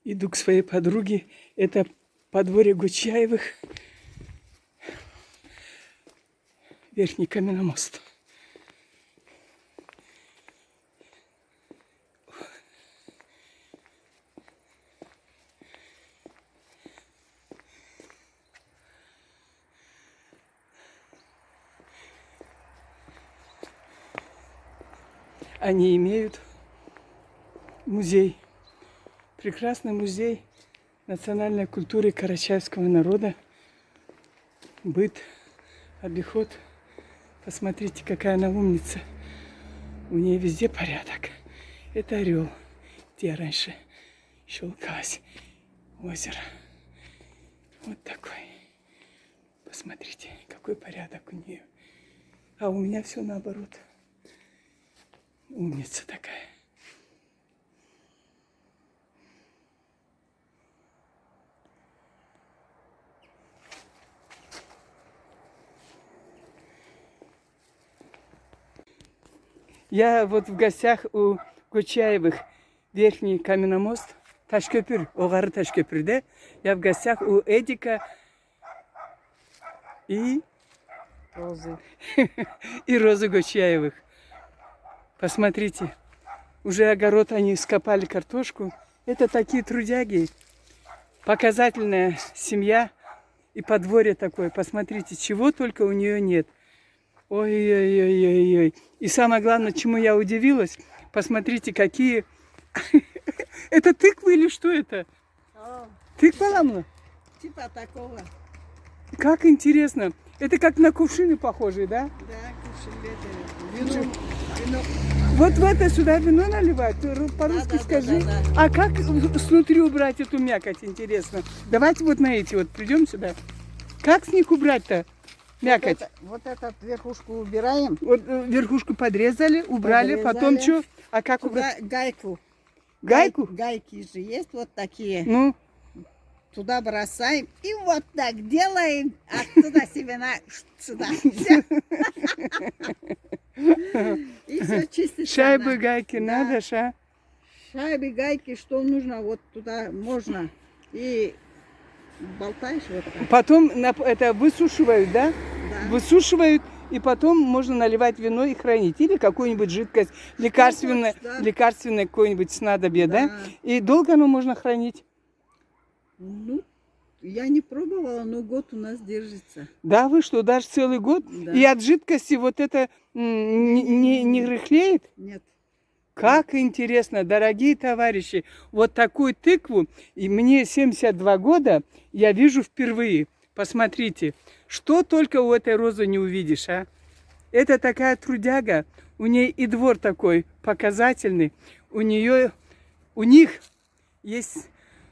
Иду к своей подруге. Это подворье Гучаевых. Верхний Каменномост. Они имеют музей. Прекрасный музей национальной культуры карачаевского народа. Быт, обиход. Посмотрите, какая она умница. У нее везде порядок. Это орел, где раньше щелкалось озеро. Вот такой. Посмотрите, какой порядок у нее. А у меня все наоборот. Умница такая. Я вот в гостях у Гучаевых, Верхний Каменномост, Ташкөпір, Оғары Ташкөпірде. Я в гостях у Эдика и Розы. И Розы Гучаевых. Посмотрите, уже огород они скопали картошку. Это такие трудяги. Показательная семья и подворье такое. Посмотрите, чего только у нее нет. Ой-ой-ой-ой-ой. И самое главное, чему я удивилась, посмотрите, какие... Это тыквы или что это? Тыква ламла? Типа такого. Как интересно. Это как на кувшины похожие, да? Да, кувшин, вино. Вот в это сюда вино наливают? По-русски скажи. Да. А как снутри убрать эту мякоть, интересно? Давайте вот на эти вот придем сюда. Как с них убрать-то мякоть? Вот эту верхушку убираем. Вот верхушку подрезали, убрали, потом что? А как убрать? Гайку. Гайку? Гайки же есть вот такие. Ну? Туда бросаем и вот так делаем. Оттуда семена сюда. И все чистится. Шайбы, гайки надо, ша? Шайбы, гайки, что нужно, вот туда можно. И болтаешь вот так. Потом это высушивают, да? Да. Высушивают, и потом можно наливать вино и хранить. Или какую-нибудь жидкость, лекарственное, да. лекарственное какое-нибудь снадобье, да? Да. И долго оно можно хранить? Ну, я не пробовала, но год у нас держится. Да, вы что, даже целый год? Да. И от жидкости вот это не рыхлеет? Нет. Как интересно, дорогие товарищи, вот такую тыкву, и мне 72 года, я вижу впервые. Посмотрите, что только у этой розы не увидишь, а? Это такая трудяга, у нее и двор такой показательный, у них есть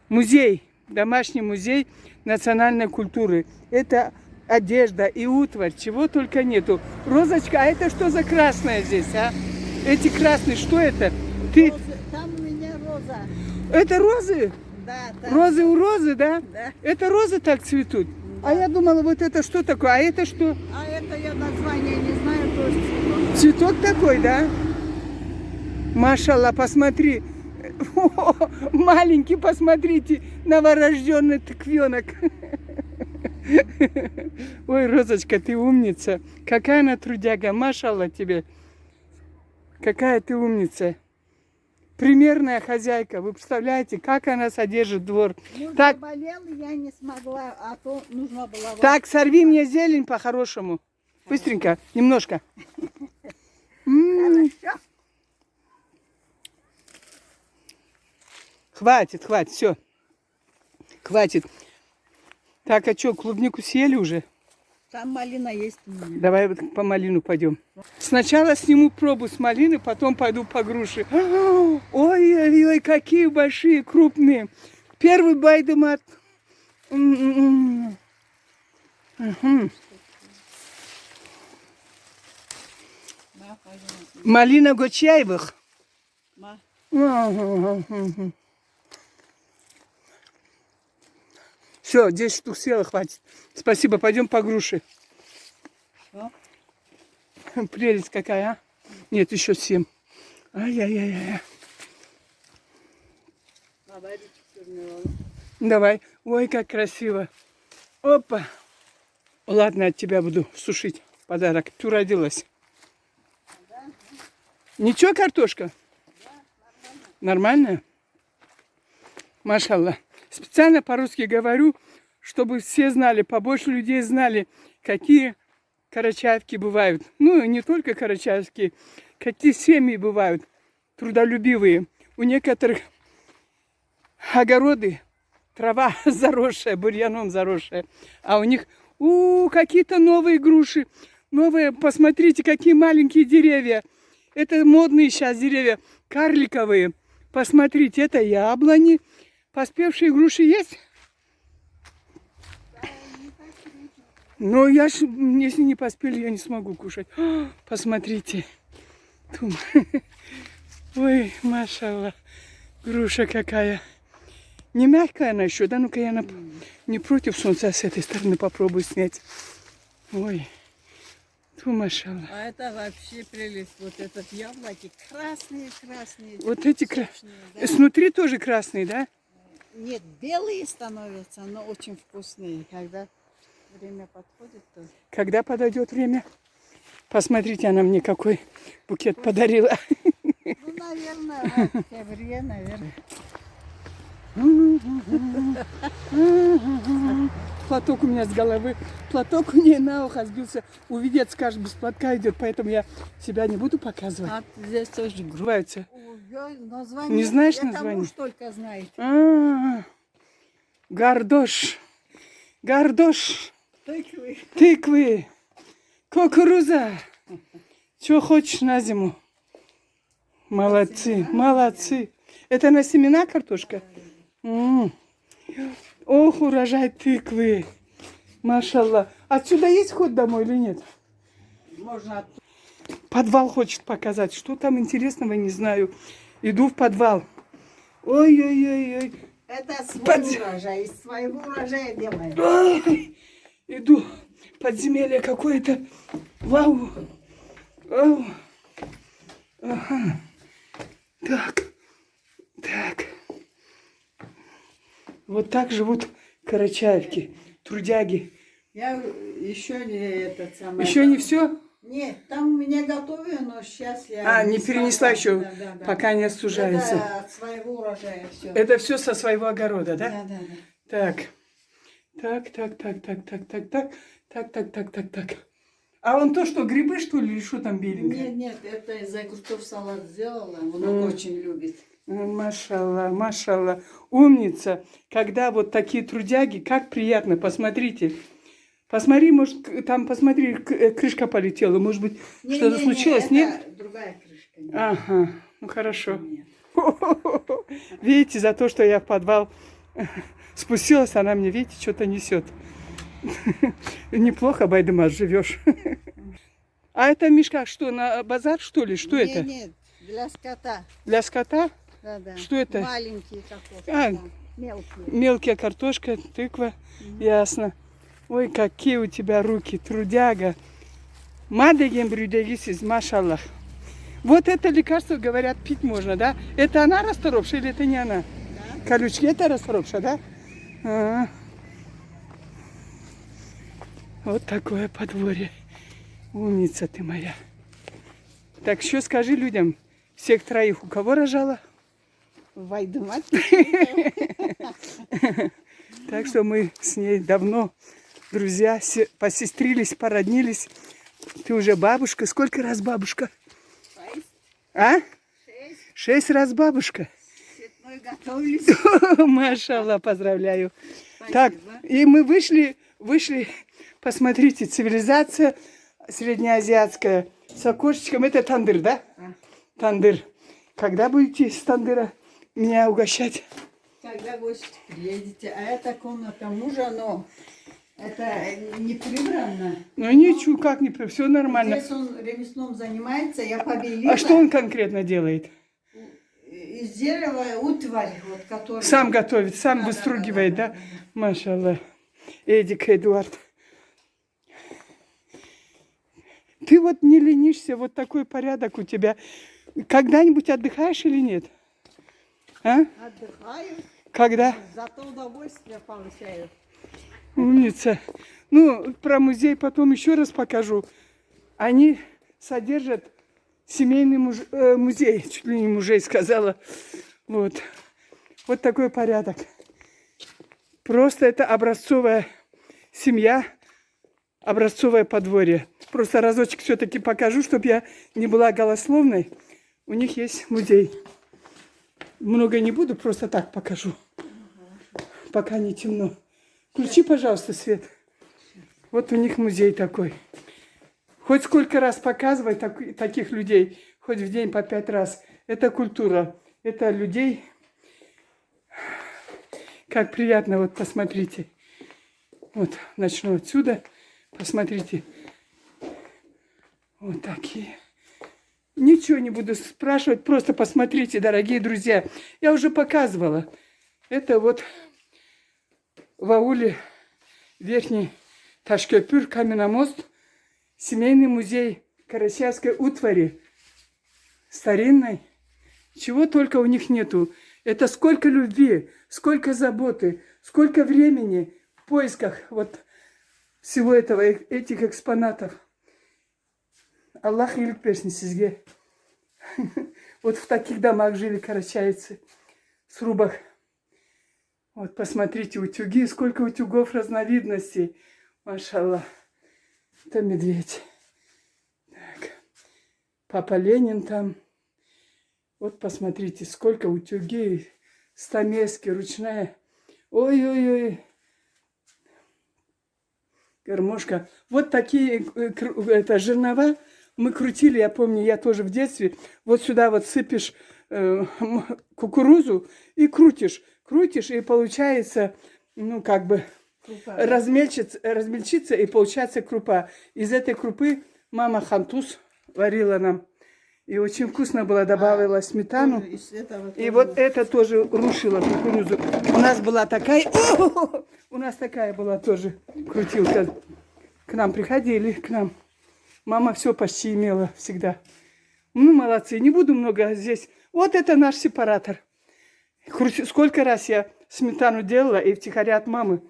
музей, домашний музей национальной культуры. Это одежда и утварь, чего только нету. Розочка, а это что за красное здесь, а? Эти красные, что это? Ты... Розы, там у меня роза. Это розы? Да, там. Розы у розы, да? Да. Это розы так цветут? Да. А я думала, вот это что такое? А это что? А это я название не знаю, то есть Цветок такой, да? Машалла, посмотри. О, маленький, посмотрите, новорожденный тыквенок. Ой, Розочка, ты умница. Какая она трудяга, машалла тебе. Какая ты умница. Примерная хозяйка. Вы представляете, как она содержит двор. муж Так, заболел, я не смогла, а то нужно было... так, сорви мне зелень по-хорошему. Быстренько, немножко. Хорошо. Хватит, все. Хватит. Так, а что, клубнику съели уже? Там малина есть у меня. Давай вот по малину пойдем. Сначала сниму пробу с малины, потом пойду по груши. Ой-ой-ой, какие большие, крупные. Первый байдемат. Малина Гучаевых. Все, 10 штук съела, хватит. Спасибо, пойдем по груши. Что? Прелесть какая, а? Нет, еще 7. Ай-яй-яй-яй. водичку черную. Давай. Ой, как красиво. Опа. Ладно, от тебя буду сушить подарок. Ты родилась. Ничего, картошка? Нормально? Машалла. Специально по-русски говорю, чтобы все знали, побольше людей знали, какие карачаевки бывают. Ну, и не только карачаевские, какие семьи бывают трудолюбивые. У некоторых огороды, трава заросшая, бурьяном заросшая, а у них какие-то новые груши, новые, посмотрите, какие маленькие деревья. Это модные сейчас деревья, карликовые. Посмотрите, это яблони. Поспевшие груши есть? Но если не поспели, я не смогу кушать. Посмотрите. Ой, машалла. Груша какая. Не мягкая она еще, да? Ну-ка я не против солнца, а с этой стороны попробую снять. Ой. Машалла. А это вообще прелесть. Вот этот яблоки красные. Вот эти красные. Да. Снутри тоже красные, да? Нет, белые становятся, но очень вкусные. Когда время подходит, то... Когда подойдет время? Посмотрите, она мне какой букет подарила. Ну, наверное, в октябре, наверное. Платок у меня с головы. Платок у нее на ухо сбился. Увидит, скажет, без платка идет, поэтому я себя не буду показывать. А здесь тоже Грубаются. название. Не знаешь это название? муж только знает. Гардош. Гардош. Тыквы. Тыквы. Кукуруза. Что хочешь на зиму? Молодцы, молодцы. Это на семена картошка? Ох, урожай тыквы. Машалла. Отсюда есть ход домой или нет? Можно. Подвал хочет показать. Что там интересного, не знаю. Иду в подвал. Ой-ой-ой-ой. Это свой урожай. Из своего урожая делаем. Ой, иду. Подземелье какое-то. Вау. Вау. Ага. Так. Так. Вот так живут карачаевки, трудяги. Я еще не этот самый. Еще не все? Нет, там у меня готовы, но сейчас я... Не перенесла еще, да. пока не остужается. Это от своего урожая все. Это все со своего огорода, да? Да. Так. Так. А он то что, грибы, что ли, или что там беленькое? Нет, это из огурцов салат сделала. Он очень любит. Машалла, машалла. Умница. Когда вот такие трудяги, как приятно. Посмотрите. Посмотри, может, там, посмотри, крышка полетела. Может быть, что-то случилось, нет? Это другая крышка. Нет. Ага, ну хорошо. Нет. Видите, за то, что я в подвал спустилась, она мне, видите, что-то несет. Неплохо, Байдымаш, живешь. А это мешка что, на базар, что ли? Что это? Нет, для скота. Для скота? Да. Что это? Маленькие картошки. Мелкие. Мелкая картошка, тыква. Ясно. Ой, какие у тебя руки, трудяга. Мадеген брюдегисис, машаллах. Вот это лекарство, говорят, пить можно, да? Это она расторопшая или это не она? Да. Колючки, это расторопшая, да? А-а-а. Вот такое подворье. Умница ты моя. Так, что скажи людям, всех троих у кого рожала? Войду мать. Так что мы с ней давно друзья, посестрились, породнились. Ты уже бабушка. Сколько раз бабушка? 6. А? 6. 6 раз бабушка. Цветной готовились. Машалла, поздравляю. Спасибо. Так, и мы вышли, посмотрите, цивилизация среднеазиатская с окошечком. Это тандыр, да? Тандыр. Когда будете с тандыра меня угощать? Когда гости приедете, а эта комната мужа, но это не прибрано. Ну ничего, как не, все нормально. Здесь он ремеслом занимается, я побелила. А что он конкретно делает? Из дерева утварь, вот, который... Сам готовит, сам выстругивает, да? Машалла. Эдик Эдуард. Ты вот не ленишься, вот такой порядок у тебя. Когда-нибудь отдыхаешь или нет? А? Отдыхаю, Когда? зато удовольствие получаю. Умница. Ну, про музей потом еще раз покажу. Они содержат семейный музей, чуть ли не музей сказала. Вот. Вот такой порядок. Просто это образцовая семья, образцовое подворье. Просто разочек все-таки покажу, чтобы я не была голословной. У них есть музей. Много не буду, просто так покажу. Пока не темно. Включи, пожалуйста, свет. Вот у них музей такой. Хоть сколько раз показывай таких людей, хоть в день по 5 раз. Это культура. Это людей. Как приятно, вот посмотрите. Вот, начну отсюда. Посмотрите. Вот такие. Ничего не буду спрашивать, просто посмотрите, дорогие друзья. Я уже показывала. Это вот в ауле Верхний Ташкепюр, Каменномост, семейный музей карачаевской утвари. Старинной. Чего только у них нету. Это сколько любви, сколько заботы, сколько времени в поисках вот всего этого, этих экспонатов. Аллах илик берсин сизге. Вот в таких домах жили карачаевцы, в срубах. Вот посмотрите, утюги, сколько утюгов разновидностей. Машаллах. Это медведь. Так. Папа Ленин там. Вот посмотрите, сколько утюги, стамески, ручная. Ой-ой-ой. Гармошка. Вот такие это, жернова мы крутили, я помню, я тоже в детстве. Вот сюда вот сыпешь кукурузу и крутишь. Крутишь, и получается, ну, как бы размельчится, и получается крупа. Из этой крупы мама хантус варила нам. И очень вкусно было, добавила сметану. И вот это тоже рушило кукурузу. У нас была такая... У нас такая была тоже крутилка. К нам приходили, к нам. Мама все почти имела всегда. Ну, молодцы. Не буду много здесь. Вот это наш сепаратор. Сколько раз я сметану делала и втихаря от мамы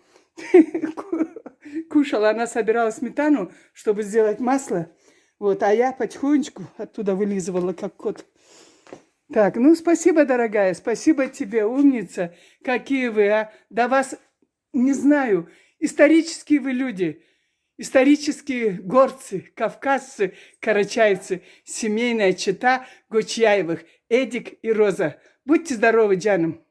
кушала. Она собирала сметану, чтобы сделать масло. Вот, а я потихонечку оттуда вылизывала, как кот. Так, ну, спасибо, дорогая, спасибо тебе, умница. Какие вы, а? Да вас, не знаю, исторические вы люди, исторические горцы, кавказцы, карачаевцы, семейная чета Гочьяевых, Эдик и Роза. Будьте здоровы, Джаном.